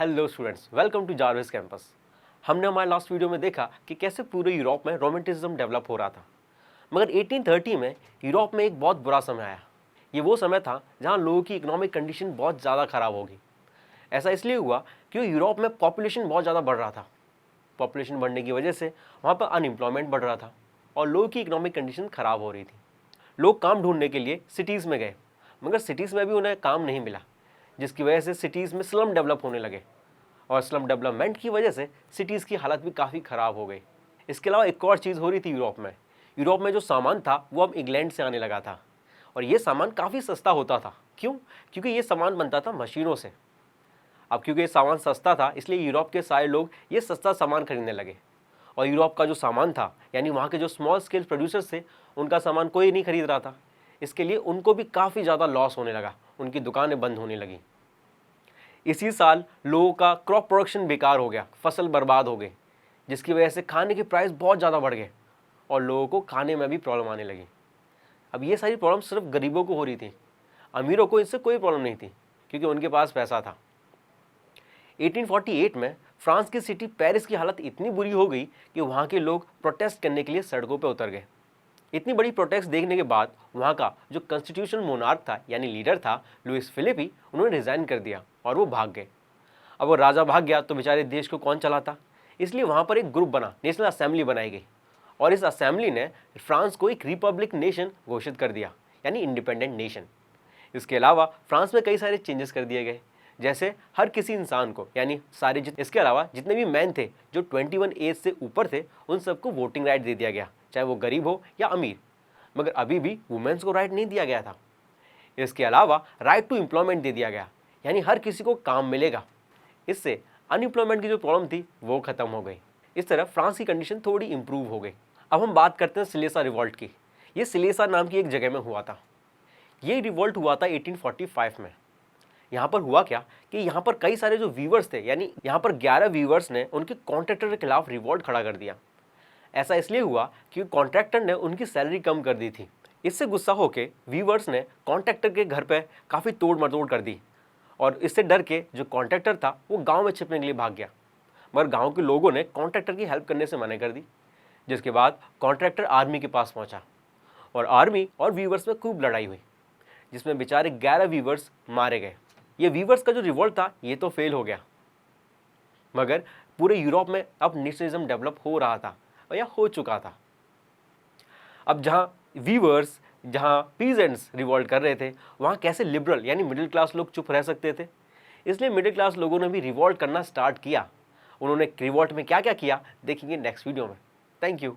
Hello students, welcome to Jarvis campus. हमने हमारे last video में देखा कि कैसे पूरे यूरोप में रोमांटिसिज्म डेवलप हो रहा था। मगर 1830 में यूरोप में एक बहुत बुरा समय आया। ये वो समय था जहां लोगों की इकोनॉमिक कंडीशन बहुत ज़्यादा ख़राब हो गई। ऐसा इसलिए हुआ कि यूरोप में पॉपुलेशन बहुत ज़्यादा बढ़ रहा था। पॉपुलेशन बढ़ने की वजह से वहाँ पर अनएम्प्लॉयमेंट बढ़ रहा था और लोगों की इकोनॉमिक कंडीशन ख़राब हो रही थी। लोग काम ढूंढने के लिए सिटीज़ में गए, मगर सिटीज़ में भी उन्हें काम नहीं मिला, जिसकी वजह से सिटीज़ में स्लम डेवलप होने लगे और स्लम डेवलपमेंट की वजह से सिटीज़ की हालत भी काफ़ी ख़राब हो गई। इसके अलावा एक और चीज़ हो रही थी यूरोप में जो सामान था वो अब इंग्लैंड से आने लगा था और ये सामान काफ़ी सस्ता होता था। क्यों? क्योंकि ये सामान बनता था मशीनों से। अब क्योंकि ये सामान सस्ता था इसलिए यूरोप के सारे लोग ये सस्ता सामान खरीदने लगे और यूरोप का जो सामान था यानी वहाँ के जो स्मॉल स्केल प्रोड्यूसर्स थे उनका सामान कोई नहीं खरीद रहा था। इसके लिए उनको भी काफ़ी ज़्यादा लॉस होने लगा, उनकी दुकानें बंद होने लगी। इसी साल लोगों का क्रॉप प्रोडक्शन बेकार हो गया, फसल बर्बाद हो गई, जिसकी वजह से खाने के प्राइस बहुत ज़्यादा बढ़ गए और लोगों को खाने में भी प्रॉब्लम आने लगी। अब ये सारी प्रॉब्लम सिर्फ गरीबों को हो रही थी, अमीरों को इससे कोई प्रॉब्लम नहीं थी क्योंकि उनके पास पैसा था। 1848 में फ्रांस की सिटी पेरिस की हालत इतनी बुरी हो गई कि वहाँ के लोग प्रोटेस्ट करने के लिए सड़कों पर उतर गए। इतनी बड़ी प्रोटेस्ट देखने के बाद वहाँ का जो कॉन्स्टिट्यूशनल मोनार्क था यानी लीडर था लुइस फिलिपी, उन्होंने रिजाइन कर दिया और वो भाग गए। अब वो राजा भाग गया तो बेचारे देश को कौन चलाता, इसलिए वहाँ पर एक ग्रुप बना, नेशनल असेंबली बनाई गई और इस असेंबली ने फ्रांस को एक रिपब्लिक नेशन घोषित कर दिया यानी इंडिपेंडेंट नेशन। इसके अलावा फ्रांस में कई सारे चेंजेस कर दिए गए, जैसे हर किसी इंसान को यानी इसके अलावा जितने भी मैन थे जो 21 एज से ऊपर थे उन सबको वोटिंग राइट दे दिया गया, चाहे वो गरीब हो या अमीर। मगर अभी भी वुमेन्स को राइट नहीं दिया गया था। इसके अलावा राइट टू एम्प्लॉयमेंट दे दिया गया यानी हर किसी को काम मिलेगा। इससे अनएम्प्लॉयमेंट की जो प्रॉब्लम थी वो खत्म हो गई। इस तरह फ्रांस की कंडीशन थोड़ी इंप्रूव हो गई। अब हम बात करते हैं सिलेसा रिवॉल्ट की। ये सिलेसा नाम की एक जगह में हुआ था। ये रिवॉल्ट हुआ था 1845 में। यहाँ पर हुआ क्या कि यहाँ पर कई सारे जो वीवर्स थे यानी यहाँ पर 11 वीवर्स ने उनके कॉन्ट्रैक्टर के खिलाफ रिवॉल्ट खड़ा कर दिया। ऐसा इसलिए हुआ क्योंकि कॉन्ट्रैक्टर ने उनकी सैलरी कम कर दी थी। इससे गुस्सा होकर वीवर्स ने कॉन्ट्रैक्टर के घर पर काफ़ी तोड़ मरोड़ कर दी और इससे डर के जो कॉन्ट्रैक्टर था वो गांव में छिपने के लिए भाग गया। मगर गांव के लोगों ने कॉन्ट्रैक्टर की हेल्प करने से मना कर दी, जिसके बाद कॉन्ट्रैक्टर आर्मी के पास पहुंचा और आर्मी और वीवर्स में खूब लड़ाई हुई, जिसमें बेचारे 11 वीवर्स मारे गए। ये वीवर्स का जो रिवॉल्ट था ये तो फेल हो गया, मगर पूरे यूरोप में अब नेशनलिज्म डेवलप हो रहा था या हो चुका था। अब जहाँ पीजेंट्स रिवॉल्ट कर रहे थे वहाँ कैसे लिबरल यानी मिडिल क्लास लोग चुप रह सकते थे, इसलिए मिडिल क्लास लोगों ने भी रिवॉल्ट करना स्टार्ट किया। उन्होंने रिवॉल्ट में क्या क्या किया देखेंगे नेक्स्ट वीडियो में। Thank you.